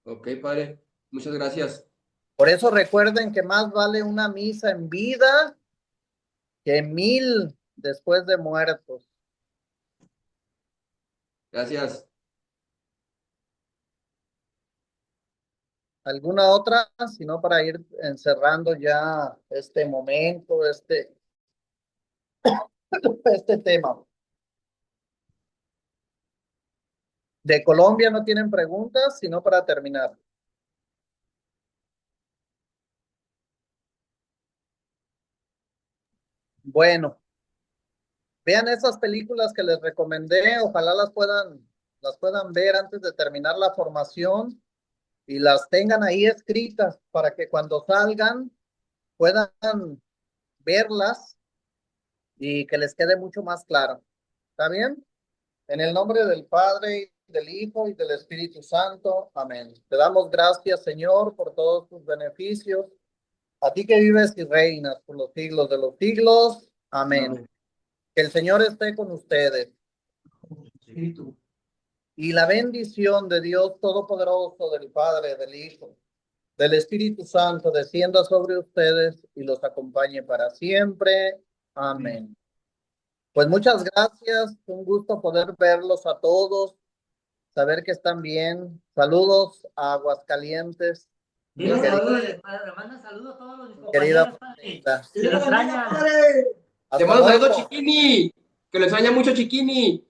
Ok, padre. Muchas gracias. Por eso recuerden que más vale una misa en vida que 1.000 después de muertos. Gracias. ¿Alguna otra? Sino para ir encerrando ya este momento, este tema. De Colombia no tienen preguntas, sino para terminar. Bueno, vean esas películas que les recomendé, ojalá las puedan ver antes de terminar la formación y las tengan ahí escritas para que cuando salgan puedan verlas y que les quede mucho más claro. ¿Está bien? En el nombre del Padre, del Hijo y del Espíritu Santo. Amén. Te damos gracias, Señor, por todos tus beneficios. A ti que vives y reinas por los siglos de los siglos. Amén. Amén. Que el Señor esté con ustedes. Espíritu. Y la bendición de Dios Todopoderoso, del Padre, del Hijo, del Espíritu Santo, descienda sobre ustedes y los acompañe para siempre. Amén. Pues muchas gracias. Un gusto poder verlos a todos, saber que están bien. Saludos a Aguascalientes. Dile Mi querida- saludos, le mandan saludos a todos los mis querida compañeros, padre. Juanita. Se lo extrañan. Te Hasta mando saludos, luego. Chiquini. Que lo extraña mucho, Chiquini.